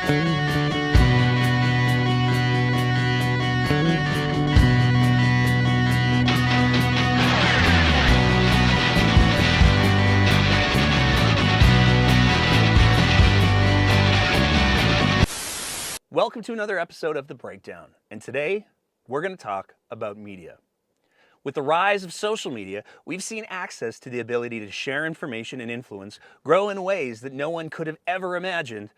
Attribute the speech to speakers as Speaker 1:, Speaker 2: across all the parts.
Speaker 1: Welcome to another episode of The Breakdown, and today we're going to talk about media. With the rise of social media, we've seen access to the ability to share information and influence grow in ways that no one could have ever imagined,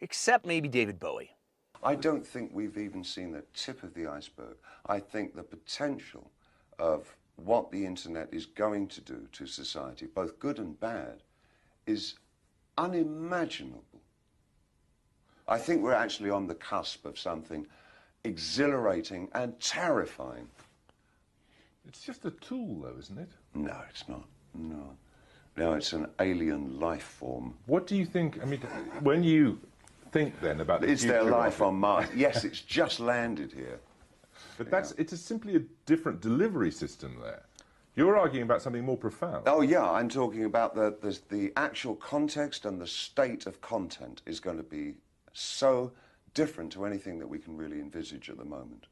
Speaker 1: except maybe David Bowie.
Speaker 2: I don't think we've even seen the tip of the iceberg. I think the potential of what the internet is going to do to society, both good and bad, is unimaginable. I think we're actually on the cusp of something exhilarating and terrifying.
Speaker 3: It's just a tool, though, isn't it?
Speaker 2: No, it's not. No. No, it's an alien life form.
Speaker 3: What do you think, I mean, when you think then about the
Speaker 2: Is
Speaker 3: future
Speaker 2: there life
Speaker 3: of it,
Speaker 2: on Mars? Yes, it's just landed here.
Speaker 3: but it's simply a different delivery system there. You're arguing about something more profound.
Speaker 2: Oh, yeah, I'm talking about the actual context, and the state of content is going to be so different to anything that we can really envisage at the moment.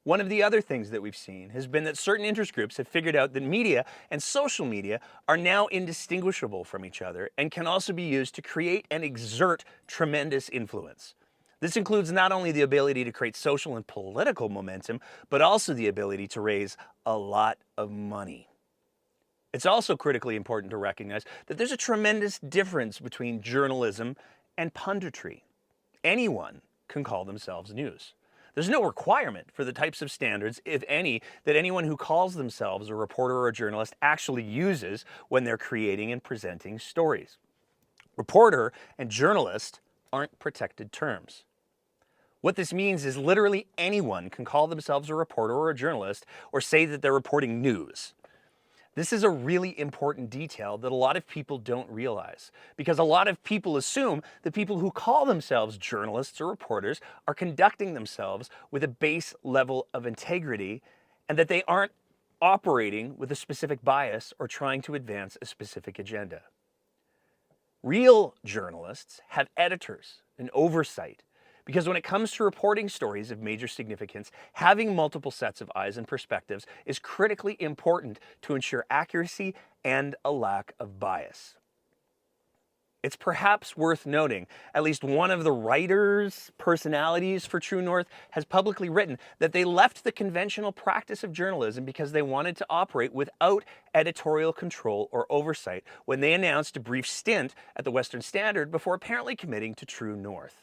Speaker 1: One of the other things that we've seen has been that certain interest groups have figured out that media and social media are now indistinguishable from each other and can also be used to create and exert tremendous influence. This includes not only the ability to create social and political momentum, but also the ability to raise a lot of money. It's also critically important to recognize that there's a tremendous difference between journalism and punditry. Anyone can call themselves news. There's no requirement for the types of standards, if any, that anyone who calls themselves a reporter or a journalist actually uses when they're creating and presenting stories. Reporter and journalist aren't protected terms. What this means is literally anyone can call themselves a reporter or a journalist or say that they're reporting news. This is a really important detail that a lot of people don't realize, because a lot of people assume that people who call themselves journalists or reporters are conducting themselves with a base level of integrity and that they aren't operating with a specific bias or trying to advance a specific agenda. Real journalists have editors and oversight, because when it comes to reporting stories of major significance, having multiple sets of eyes and perspectives is critically important to ensure accuracy and a lack of bias. It's perhaps worth noting, at least one of the writers, personalities for True North has publicly written that they left the conventional practice of journalism because they wanted to operate without editorial control or oversight when they announced a brief stint at the Western Standard before apparently committing to True North.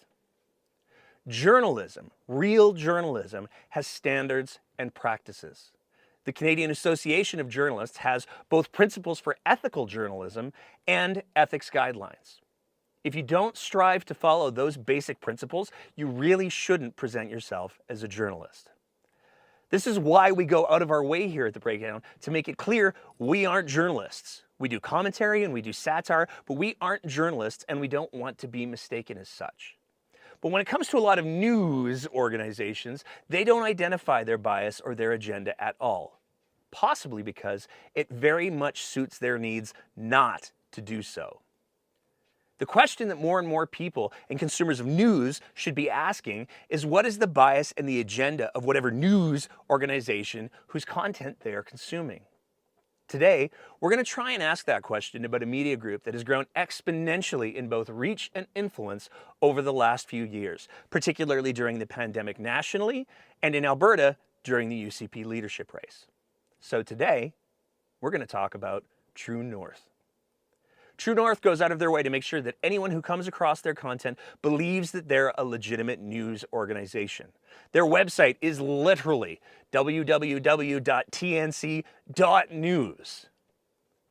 Speaker 1: Journalism, real journalism, has standards and practices. The Canadian Association of Journalists has both principles for ethical journalism and ethics guidelines. If you don't strive to follow those basic principles, you really shouldn't present yourself as a journalist. This is why we go out of our way here at The Breakdown to make it clear we aren't journalists. We do commentary and we do satire, but we aren't journalists, and we don't want to be mistaken as such. But when it comes to a lot of news organizations, they don't identify their bias or their agenda at all, possibly because it very much suits their needs not to do so. The question that more and more people and consumers of news should be asking is, what is the bias and the agenda of whatever news organization whose content they are consuming? Today, we're going to try and ask that question about a media group that has grown exponentially in both reach and influence over the last few years, particularly during the pandemic nationally and in Alberta during the UCP leadership race. So today, we're going to talk about True North. True North goes out of their way to make sure that anyone who comes across their content believes that they're a legitimate news organization. Their website is literally www.tnc.news.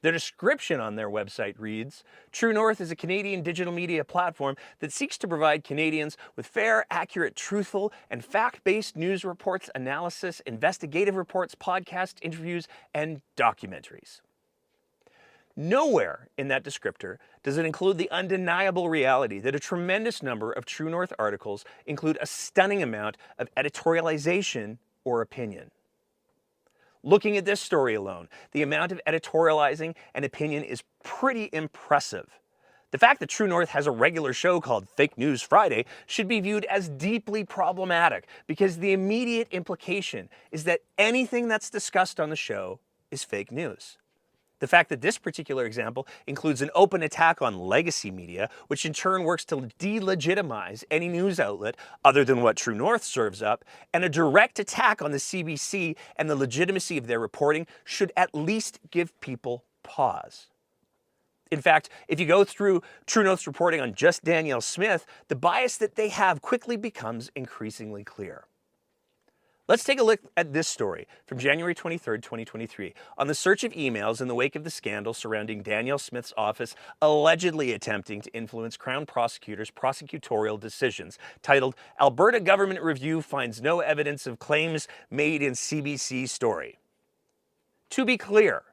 Speaker 1: The description on their website reads, True North is a Canadian digital media platform that seeks to provide Canadians with fair, accurate, truthful, and fact-based news reports, analysis, investigative reports, podcasts, interviews, and documentaries. Nowhere in that descriptor does it include the undeniable reality that a tremendous number of True North articles include a stunning amount of editorialization or opinion. Looking at this story alone, the amount of editorializing and opinion is pretty impressive. The fact that True North has a regular show called Fake News Friday should be viewed as deeply problematic because the immediate implication is that anything that's discussed on the show is fake news. The fact that this particular example includes an open attack on legacy media, which in turn works to delegitimize any news outlet other than what True North serves up, and a direct attack on the CBC and the legitimacy of their reporting should at least give people pause. In fact, if you go through True North's reporting on just Danielle Smith, the bias that they have quickly becomes increasingly clear. Let's take a look at this story from January 23, 2023, on the search of emails in the wake of the scandal surrounding Danielle Smith's office allegedly attempting to influence Crown prosecutors' prosecutorial decisions, titled "Alberta Government Review Finds No Evidence of Claims Made in CBC Story." To be clear,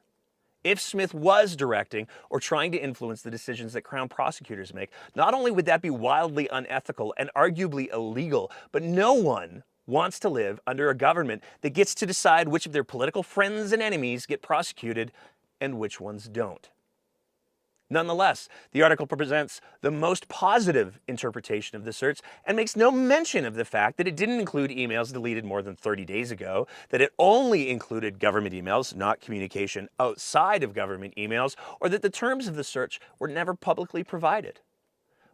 Speaker 1: if Smith was directing or trying to influence the decisions that Crown prosecutors make, not only would that be wildly unethical and arguably illegal, but no one wants to live under a government that gets to decide which of their political friends and enemies get prosecuted and which ones don't. Nonetheless, the article presents the most positive interpretation of the search and makes no mention of the fact that it didn't include emails deleted more than 30 days ago, that it only included government emails, not communication outside of government emails, or that the terms of the search were never publicly provided.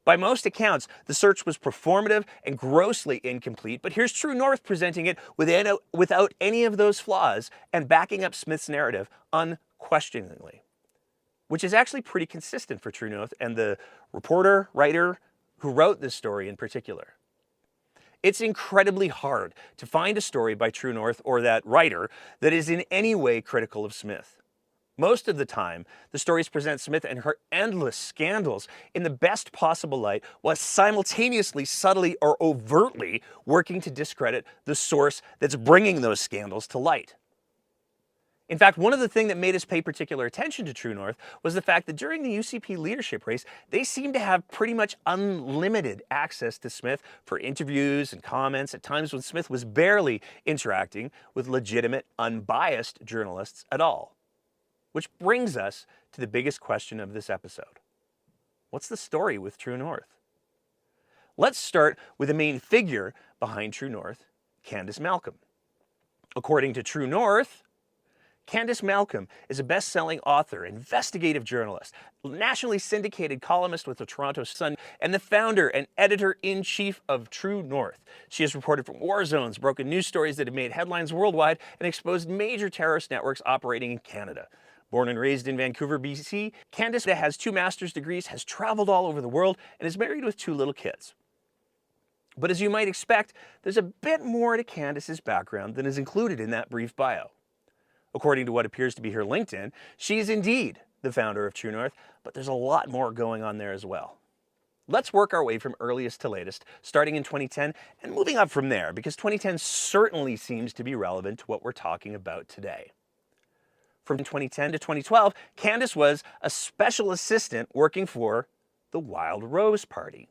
Speaker 1: By most accounts, the search was performative and grossly incomplete, but here's True North presenting it without any of those flaws and backing up Smith's narrative unquestioningly, which is actually pretty consistent for True North and the reporter, writer who wrote this story in particular. It's incredibly hard to find a story by True North or that writer that is in any way critical of Smith. Most of the time, the stories present Smith and her endless scandals in the best possible light, while simultaneously, subtly, or overtly working to discredit the source that's bringing those scandals to light. In fact, one of the things that made us pay particular attention to True North was the fact that during the UCP leadership race, they seemed to have pretty much unlimited access to Smith for interviews and comments at times when Smith was barely interacting with legitimate, unbiased journalists at all. Which brings us to the biggest question of this episode. What's the story with True North? Let's start with the main figure behind True North, Candace Malcolm. According to True North, Candace Malcolm is a best-selling author, investigative journalist, nationally syndicated columnist with the Toronto Sun, and the founder and editor-in-chief of True North. She has reported from war zones, broken news stories that have made headlines worldwide, and exposed major terrorist networks operating in Canada. Born and raised in Vancouver, BC, Candace has 2 master's degrees, has traveled all over the world, and is married with 2 little kids. But as you might expect, there's a bit more to Candace's background than is included in that brief bio. According to what appears to be her LinkedIn, she is indeed the founder of True North, but there's a lot more going on there as well. Let's work our way from earliest to latest, starting in 2010 and moving up from there, because 2010 certainly seems to be relevant to what we're talking about today. From 2010 to 2012, Candace was a special assistant working for the Wild Rose Party.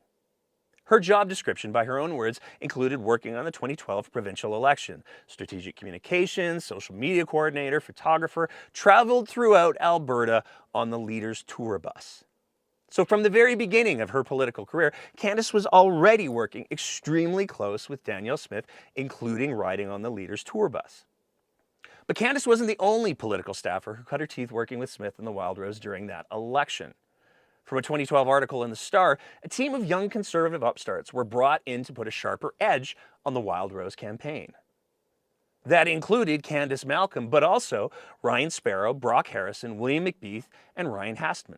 Speaker 1: Her job description, by her own words, included working on the 2012 provincial election, strategic communications, social media coordinator, photographer, traveled throughout Alberta on the Leaders tour bus. So from the very beginning of her political career, Candace was already working extremely close with Danielle Smith, including riding on the Leaders tour bus. But Candace wasn't the only political staffer who cut her teeth working with Smith and the Wild Rose during that election. From a 2012 article in The Star, a team of young conservative upstarts were brought in to put a sharper edge on the Wild Rose campaign. That included Candace Malcolm, but also Ryan Sparrow, Brock Harrison, William McBeath, and Ryan Hastman.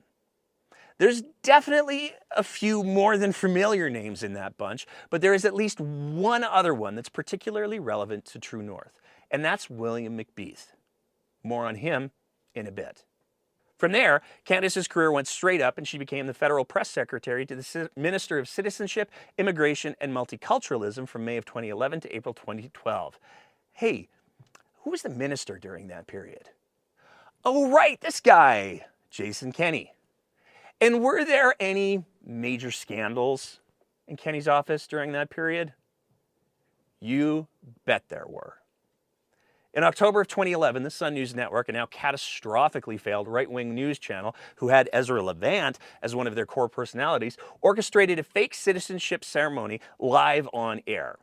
Speaker 1: There's definitely a few more than familiar names in that bunch, but there is at least one other one that's particularly relevant to True North, and that's William McBeath. More on him in a bit. From there, Candace's career went straight up and she became the federal press secretary to the Minister of Citizenship, Immigration and Multiculturalism from May of 2011 to April 2012. Hey, who was the minister during that period? Oh, right, this guy, Jason Kenney. And were there any major scandals in Kenney's office during that period? You bet there were. In October of 2011, the Sun News Network, a now catastrophically failed right-wing news channel who had Ezra Levant as one of their core personalities, orchestrated a fake citizenship ceremony live on air.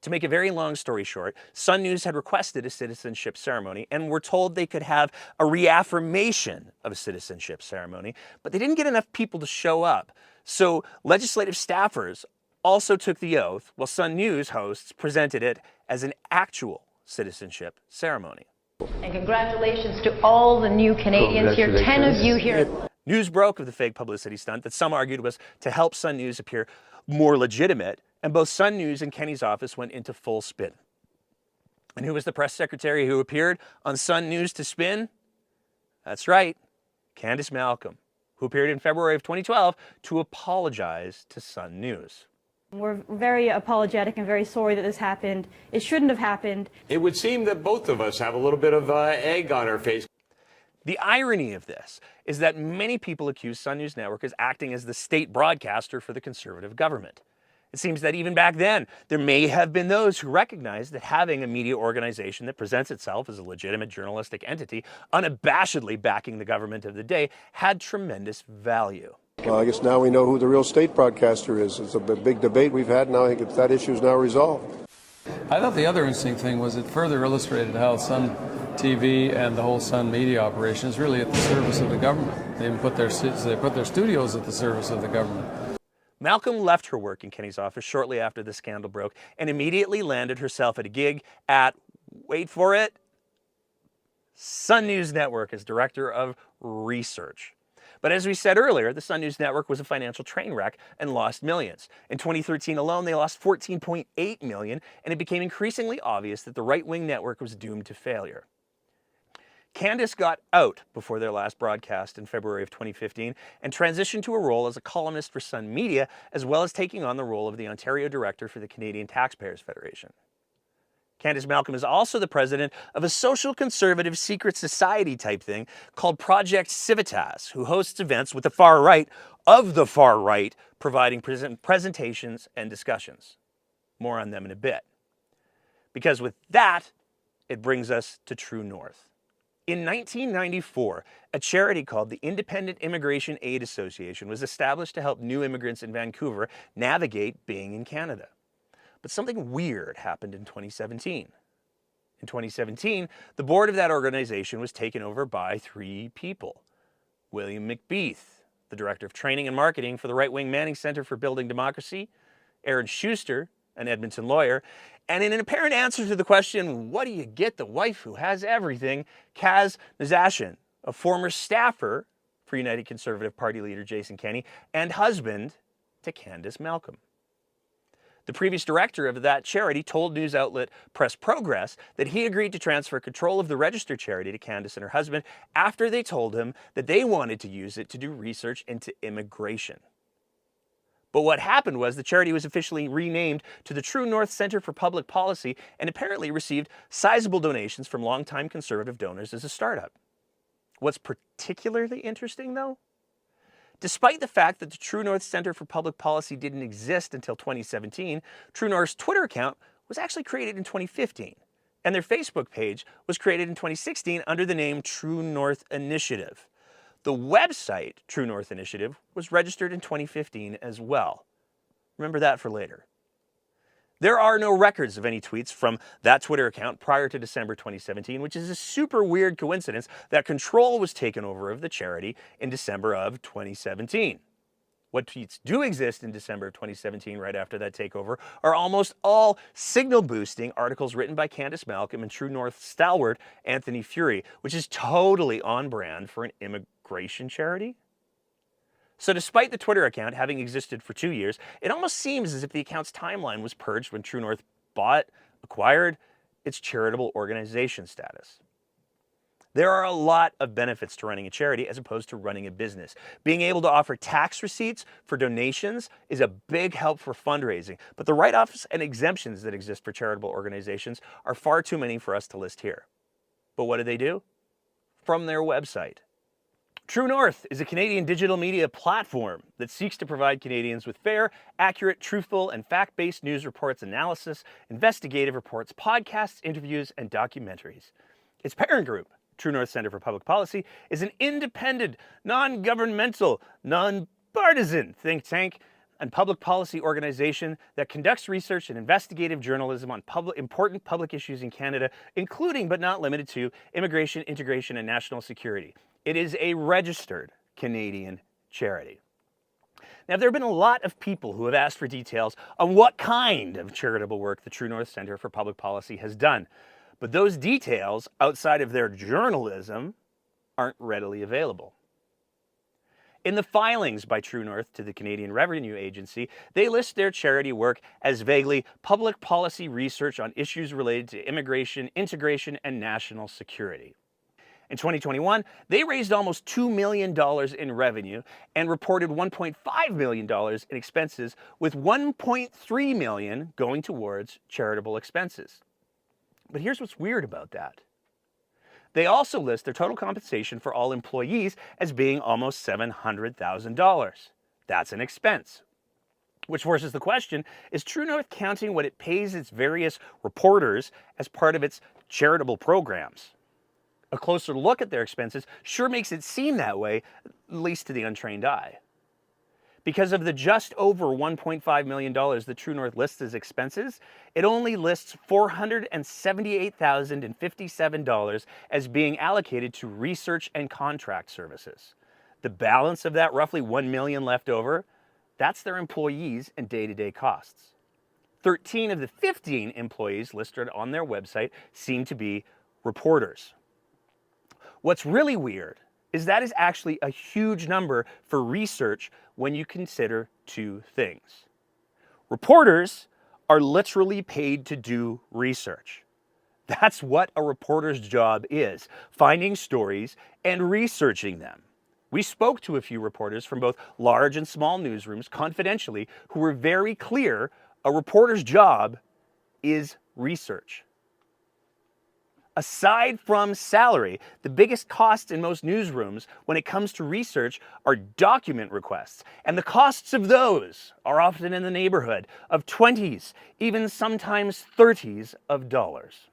Speaker 1: To make a very long story short, Sun News had requested a citizenship ceremony and were told they could have a reaffirmation of a citizenship ceremony, but they didn't get enough people to show up. So legislative staffers also took the oath, while Sun News hosts presented it as an actual citizenship ceremony.
Speaker 4: And congratulations to all the new Canadians here, 10 of you here.
Speaker 1: News broke of the fake publicity stunt that some argued was to help Sun News appear more legitimate, and both Sun News and Kenney's office went into full spin. And who was the press secretary who appeared on Sun News to spin? That's right, Candace Malcolm, who appeared in February of 2012 to apologize to Sun News.
Speaker 5: We're very apologetic and very sorry that this happened. It shouldn't have happened.
Speaker 6: It would seem that both of us have a little bit of egg on our face.
Speaker 1: The irony of this is that many people accuse Sun News Network as acting as the state broadcaster for the Conservative government. It seems that even back then, there may have been those who recognized that having a media organization that presents itself as a legitimate journalistic entity, unabashedly backing the government of the day, had tremendous value.
Speaker 7: Well, I guess now we know who the real state broadcaster is. It's a big debate we've had, and I think that issue is now resolved.
Speaker 8: I thought the other interesting thing was it further illustrated how Sun TV and the whole Sun media operation is really at the service of the government. They even put their studios at the service of the government.
Speaker 1: Malcolm left her work in Kenney's office shortly after the scandal broke and immediately landed herself at a gig at, wait for it, Sun News Network as Director of Research. But as we said earlier, the Sun News Network was a financial train wreck and lost millions. In 2013 alone, they lost $14.8 million, and it became increasingly obvious that the right-wing network was doomed to failure. Candace got out before their last broadcast in February of 2015 and transitioned to a role as a columnist for Sun Media, as well as taking on the role of the Ontario Director for the Canadian Taxpayers Federation. Candace Malcolm is also the president of a social conservative secret society type thing called Project Civitas, who hosts events with the far right of the far right, providing presentations and discussions. More on them in a bit. Because with that, it brings us to True North. In 1994, a charity called the Independent Immigration Aid Association was established to help new immigrants in Vancouver navigate being in Canada. But something weird happened in 2017. In 2017, the board of that organization was taken over by three people. William McBeath, the Director of Training and Marketing for the Right-Wing Manning Center for Building Democracy, Aaron Schuster, an Edmonton lawyer, and in an apparent answer to the question, what do you get the wife who has everything, Kaz Nazashian, a former staffer for United Conservative Party leader Jason Kenney and husband to Candace Malcolm. The previous director of that charity told news outlet Press Progress that he agreed to transfer control of the registered charity to Candace and her husband after they told him that they wanted to use it to do research into immigration. But what happened was the charity was officially renamed to the True North Center for Public Policy and apparently received sizable donations from longtime conservative donors as a startup. What's particularly interesting, though? Despite the fact that the True North Center for Public Policy didn't exist until 2017, True North's Twitter account was actually created in 2015, and their Facebook page was created in 2016 under the name True North Initiative. The website, True North Initiative, was registered in 2015 as well. Remember that for later. There are no records of any tweets from that Twitter account prior to December 2017, which is a super weird coincidence that control was taken over of the charity in December of 2017. What tweets do exist in December of 2017, right after that takeover, are almost all signal-boosting articles written by Candace Malcolm and True North stalwart Anthony Furey, which is totally on brand for an immigration charity. So despite the Twitter account having existed for 2 years, it almost seems as if the account's timeline was purged when True North acquired its charitable organization status. There are a lot of benefits to running a charity as opposed to running a business. Being able to offer tax receipts for donations is a big help for fundraising, but the write-offs and exemptions that exist for charitable organizations are far too many for us to list here. But what do? From their website. True North is a Canadian digital media platform that seeks to provide Canadians with fair, accurate, truthful, and fact-based news reports, analysis, investigative reports, podcasts, interviews, and documentaries. Its parent group, True North Centre for Public Policy, is an independent, non-governmental, non-partisan think tank and public policy organization that conducts research and investigative journalism on important public issues in Canada, including but not limited to immigration, integration, and national security. It is a registered Canadian charity. Now, there have been a lot of people who have asked for details on what kind of charitable work the True North Centre for Public Policy has done, but those details, outside of their journalism, aren't readily available. In the filings by True North to the Canadian Revenue Agency, they list their charity work as vaguely public policy research on issues related to immigration, integration, and national security. In 2021, they raised almost $2 million in revenue and reported $1.5 million in expenses, with $1.3 million going towards charitable expenses. But here's what's weird about that. They also list their total compensation for all employees as being almost $700,000. That's an expense. Which forces the question, is True North counting what it pays its various reporters as part of its charitable programs? A closer look at their expenses sure makes it seem that way, at least to the untrained eye. Because of the just over $1.5 million that True North lists as expenses, it only lists $478,057 as being allocated to research and contract services. The balance of that roughly $1 million left over, that's their employees and day-to-day costs. 13 of the 15 employees listed on their website seem to be reporters. What's really weird is that is actually a huge number for research when you consider two things. Reporters are literally paid to do research. That's what a reporter's job is, finding stories and researching them. We spoke to a few reporters from both large and small newsrooms confidentially who were very clear a reporter's job is research. Aside from salary, the biggest costs in most newsrooms when it comes to research are document requests, and the costs of those are often in the neighborhood of 20s, even sometimes 30s of dollars.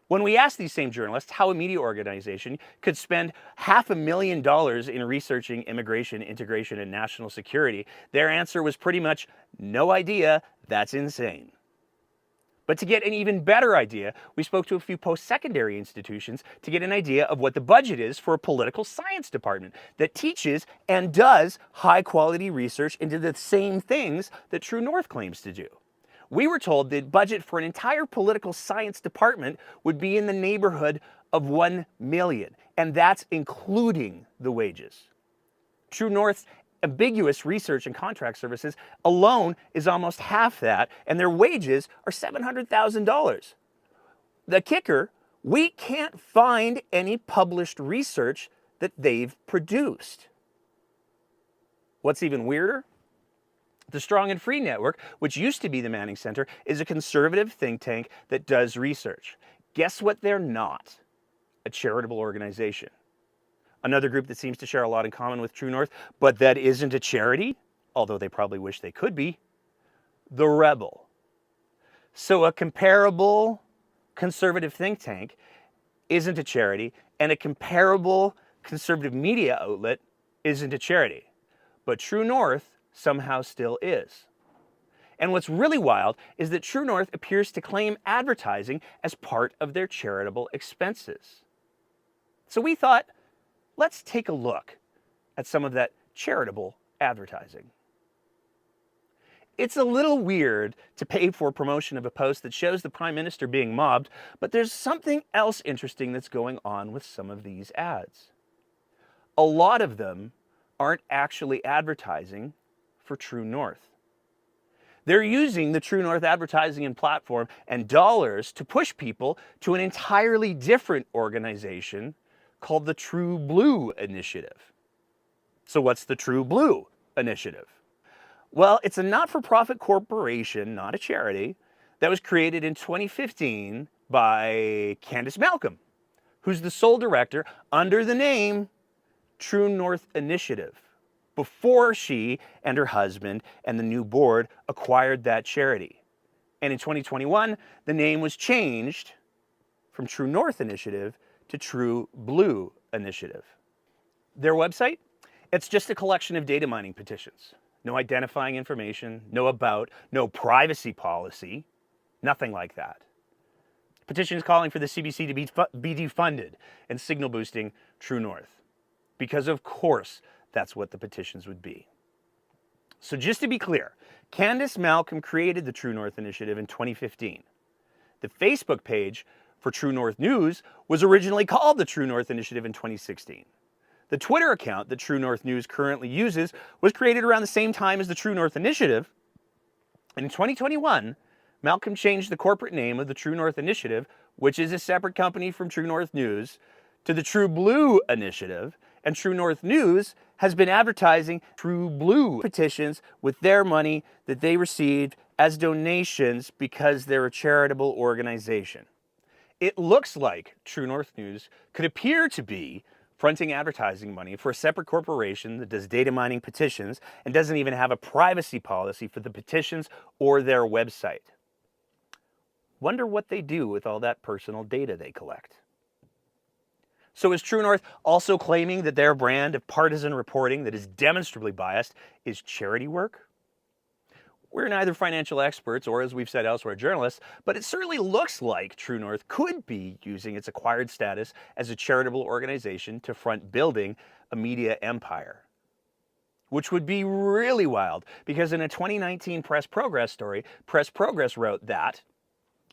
Speaker 1: When we asked these same journalists how a media organization could spend $500,000 in researching immigration, integration, and national security, their answer was pretty much, no idea, that's insane. But to get an even better idea, we spoke to a few post-secondary institutions to get an idea of what the budget is for a political science department that teaches and does high-quality research into the same things that True North claims to do. We were told the budget for an entire political science department would be in the neighborhood of $1 million, and that's including the wages. True North's ambiguous research and contract services alone is almost half that, and their wages are $700,000. The kicker, we can't find any published research that they've produced. What's even weirder? The Strong and Free Network, which used to be the Manning Center, is a conservative think tank that does research. Guess what they're not? A charitable organization. Another group that seems to share a lot in common with True North, but that isn't a charity, although they probably wish they could be, The Rebel. So a comparable conservative think tank isn't a charity, and a comparable conservative media outlet isn't a charity. But True North somehow still is. And what's really wild is that True North appears to claim advertising as part of their charitable expenses. So we thought, let's take a look at some of that charitable advertising. It's a little weird to pay for promotion of a post that shows the Prime Minister being mobbed, but there's something else interesting that's going on with some of these ads. A lot of them aren't actually advertising for True North. They're using the True North advertising and platform and dollars to push people to an entirely different organization called the True Blue Initiative. So what's the True Blue Initiative? Well, it's a not-for-profit corporation, not a charity, that was created in 2015 by Candace Malcolm, who's the sole director under the name True North Initiative before she and her husband and the new board acquired that charity. And in 2021, the name was changed from True North Initiative to True Blue Initiative. Their website? It's just a collection of data mining petitions. No identifying information, no about, no privacy policy, nothing like that. Petitions calling for the CBC to be defunded and signal boosting True North. Because of course, that's what the petitions would be. So just to be clear, Candace Malcolm created the True North Initiative in 2015. The Facebook page for True North News was originally called the True North Initiative in 2016. The Twitter account that True North News currently uses was created around the same time as the True North Initiative. And in 2021, Malcolm changed the corporate name of the True North Initiative, which is a separate company from True North News, to the True Blue Initiative, and True North News has been advertising True Blue petitions with their money that they received as donations because they're a charitable organization. It looks like True North News could appear to be fronting advertising money for a separate corporation that does data mining petitions and doesn't even have a privacy policy for the petitions or their website. Wonder what they do with all that personal data they collect. So is True North also claiming that their brand of partisan reporting that is demonstrably biased is charity work? We're neither financial experts or, as we've said elsewhere, journalists, but it certainly looks like True North could be using its acquired status as a charitable organization to front building a media empire. Which would be really wild, because in a 2019 Press Progress story, Press Progress wrote that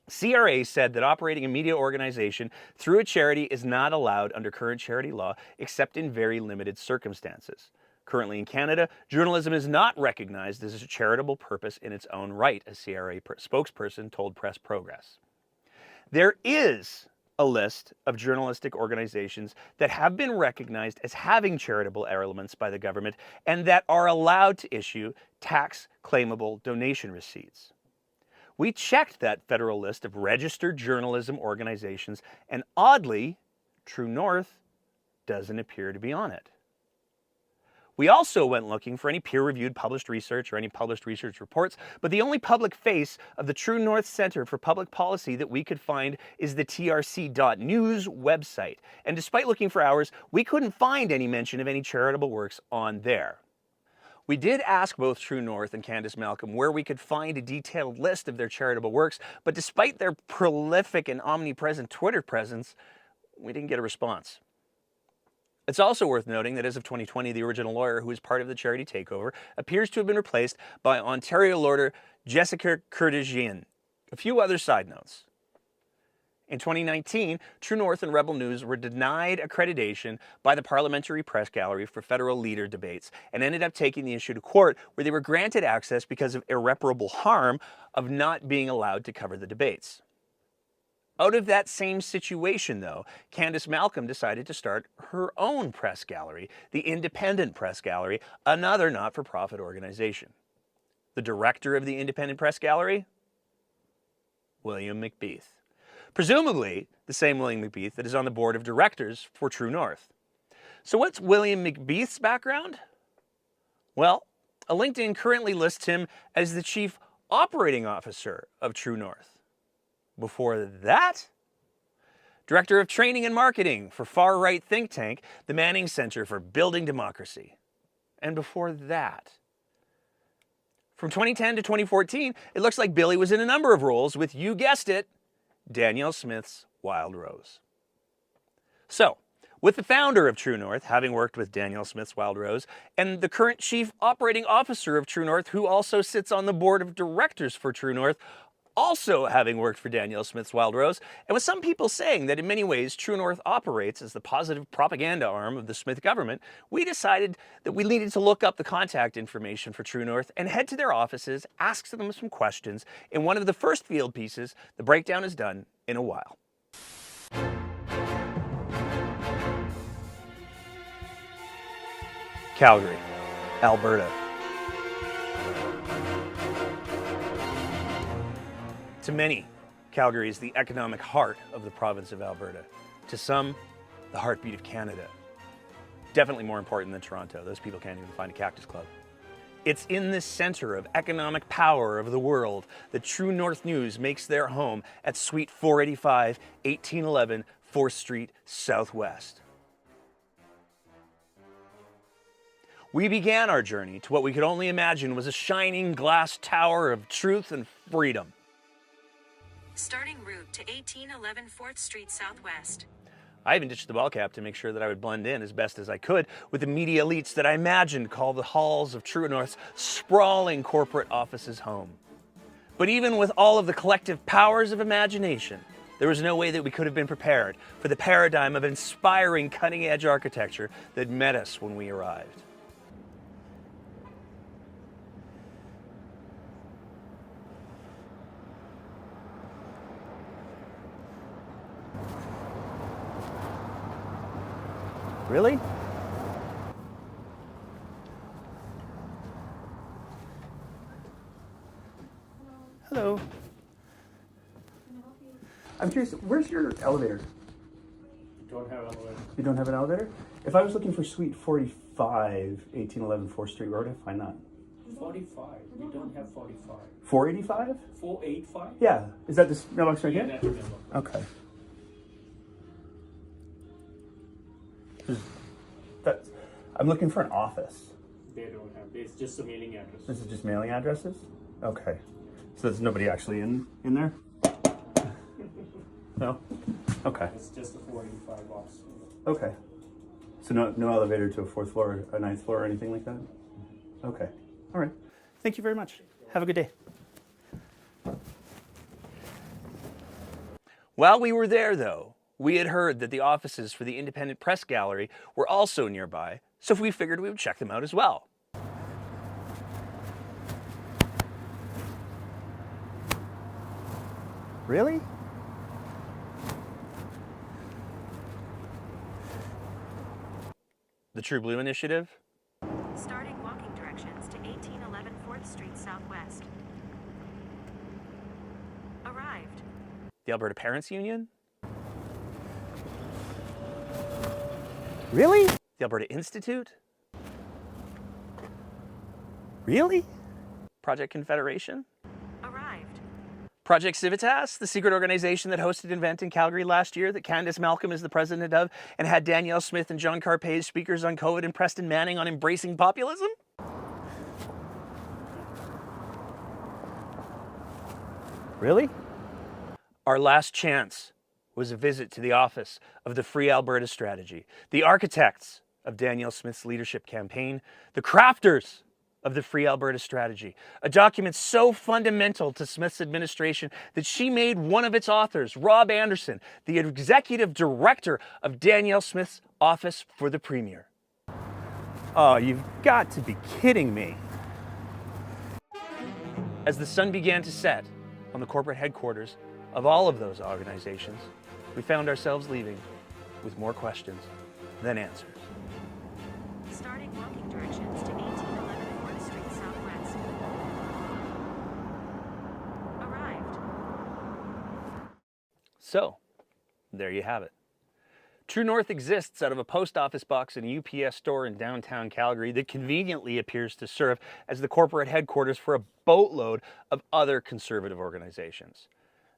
Speaker 1: CRA said that operating a media organization through a charity is not allowed under current charity law except in very limited circumstances. Currently in Canada, journalism is not recognized as a charitable purpose in its own right, a CRA spokesperson told Press Progress. There is a list of journalistic organizations that have been recognized as having charitable elements by the government and that are allowed to issue tax-claimable donation receipts. We checked that federal list of registered journalism organizations, and oddly, True North doesn't appear to be on it. We also went looking for any peer-reviewed published research or any published research reports, but the only public face of the True North Center for Public Policy that we could find is the trc.news website. And despite looking for hours, we couldn't find any mention of any charitable works on there. We did ask both True North and Candace Malcolm where we could find a detailed list of their charitable works, but despite their prolific and omnipresent Twitter presence, we didn't get a response. It's also worth noting that as of 2020, the original lawyer who was part of the charity takeover appears to have been replaced by Ontario lawyer Jessica Kurdajian. A few other side notes. In 2019, True North and Rebel News were denied accreditation by the Parliamentary Press Gallery for federal leader debates and ended up taking the issue to court, where they were granted access because of irreparable harm of not being allowed to cover the debates. Out of that same situation, though, Candace Malcolm decided to start her own press gallery, the Independent Press Gallery, another not-for-profit organization. The director of the Independent Press Gallery? William McBeath. Presumably the same William McBeath that is on the board of directors for True North. So what's William McBeath's background? Well, a LinkedIn currently lists him as the chief operating officer of True North. Before that, director of training and marketing for far-right think tank, the Manning Center for Building Democracy. And before that, from 2010 to 2014, it looks like Billy was in a number of roles with, you guessed it, Danielle Smiths' Wild Rose. So, with the founder of True North having worked with Danielle Smiths' Wild Rose, and the current chief operating officer of True North, who also sits on the board of directors for True North, also having worked for Danielle Smiths' Wild Rose, and with some people saying that in many ways True North operates as the positive propaganda arm of the Smith government, we decided that we needed to look up the contact information for True North and head to their offices, ask them some questions. In one of the first field pieces, the breakdown is done in a while. Calgary, Alberta. To many, Calgary is the economic heart of the province of Alberta. To some, the heartbeat of Canada. Definitely more important than Toronto. Those people can't even find a Cactus Club. It's in the center of economic power of the world that True North News makes their home at Suite 485, 1811 4th Street Southwest. We began our journey to what we could only imagine was a shining glass tower of truth and freedom.
Speaker 9: Starting route to 1811 4th Street Southwest.
Speaker 1: I even ditched the ball cap to make sure that I would blend in as best as I could with the media elites that I imagined call the halls of True North's sprawling corporate offices home. But even with all of the collective powers of imagination, there was no way that we could have been prepared for the paradigm of inspiring cutting-edge architecture that met us when we arrived. Really? Hello.
Speaker 10: I'm curious, where's your elevator?
Speaker 11: Don't have an elevator.
Speaker 10: You don't have an elevator? If I was looking for Suite 45, 1811 4th Street, where would I find that?
Speaker 11: 45. We don't have 45.
Speaker 10: 485?
Speaker 11: 485?
Speaker 10: Yeah. Is that this mailbox right
Speaker 11: Yeah,
Speaker 10: here?
Speaker 11: that's the mailbox.
Speaker 10: Okay. That's, I'm looking for an office.
Speaker 11: They don't have. It's just a mailing address.
Speaker 10: This is just mailing addresses? Okay. So there's nobody actually in there? No? Okay.
Speaker 11: It's just a 485 box.
Speaker 10: Okay. So no elevator to a 4th floor, a 9th floor, or anything like that? Okay. All right. Thank you very much. Have a good day.
Speaker 1: While we were there, though, we had heard that the offices for the Independent Press Gallery were also nearby, so we figured we would check them out as well.
Speaker 10: Really?
Speaker 1: The True Blue Initiative?
Speaker 9: Starting walking directions to 1811 4th Street Southwest. Arrived.
Speaker 1: The Alberta Parents Union?
Speaker 10: Really?
Speaker 1: The Alberta Institute?
Speaker 10: Really?
Speaker 1: Project Confederation?
Speaker 9: Arrived.
Speaker 1: Project Civitas, the secret organization that hosted an event in Calgary last year that Candace Malcolm is the president of and had Danielle Smiths and John Carpay as speakers on COVID and Preston Manning on embracing populism?
Speaker 10: Really?
Speaker 1: Our last chance was a visit to the office of the Free Alberta Strategy, the architects of Danielle Smith's leadership campaign, the crafters of the Free Alberta Strategy, a document so fundamental to Smith's administration that she made one of its authors, Rob Anderson, the executive director of Danielle Smith's office for the Premier.
Speaker 10: Oh, you've got to be kidding me.
Speaker 1: As the sun began to set on the corporate headquarters of all of those organizations, we found ourselves leaving with more questions than answers.
Speaker 9: Starting walking directions to 1811 4th Street Southwest. Arrived.
Speaker 1: So, there you have it. True North exists out of a post office box and a UPS store in downtown Calgary that conveniently appears to serve as the corporate headquarters for a boatload of other conservative organizations.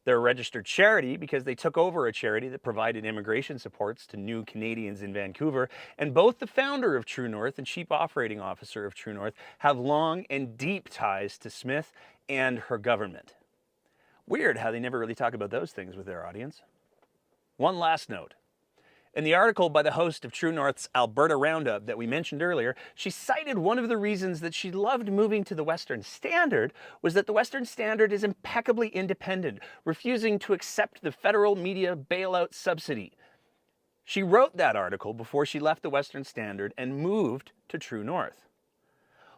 Speaker 1: They're a registered charity because they took over a charity that provided immigration supports to new Canadians in Vancouver, and both the founder of True North and chief operating officer of True North have long and deep ties to Smith and her government. Weird how they never really talk about those things with their audience. One last note. In the article by the host of True North's Alberta Roundup that we mentioned earlier, she cited one of the reasons that she loved moving to the Western Standard was that the Western Standard is impeccably independent, refusing to accept the federal media bailout subsidy. She wrote that article before she left the Western Standard and moved to True North.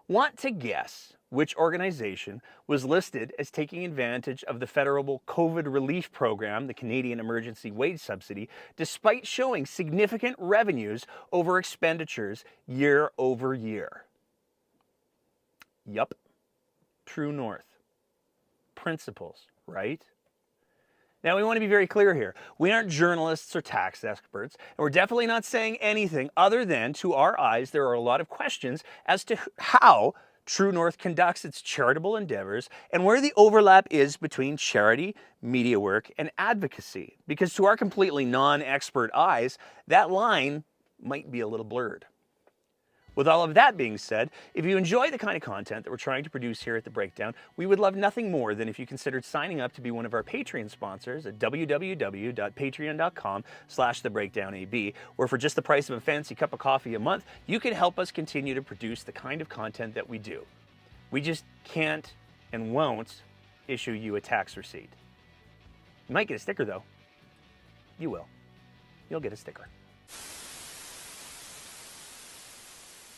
Speaker 1: Want to guess which organization was listed as taking advantage of the federal COVID relief program, the Canadian Emergency Wage Subsidy, despite showing significant revenues over expenditures year over year? Yup, True North. Principles, right? Now, we want to be very clear here. We aren't journalists or tax experts, and we're definitely not saying anything other than, to our eyes, there are a lot of questions as to how True North conducts its charitable endeavors and where the overlap is between charity, media work, and advocacy. Because to our completely non-expert eyes, that line might be a little blurred. With all of that being said, if you enjoy the kind of content that we're trying to produce here at The Breakdown, we would love nothing more than if you considered signing up to be one of our Patreon sponsors at www.patreon.com/thebreakdownab, where for just the price of a fancy cup of coffee a month, you can help us continue to produce the kind of content that we do. We just can't and won't issue you a tax receipt. You might get a sticker though. You will. You'll get a sticker.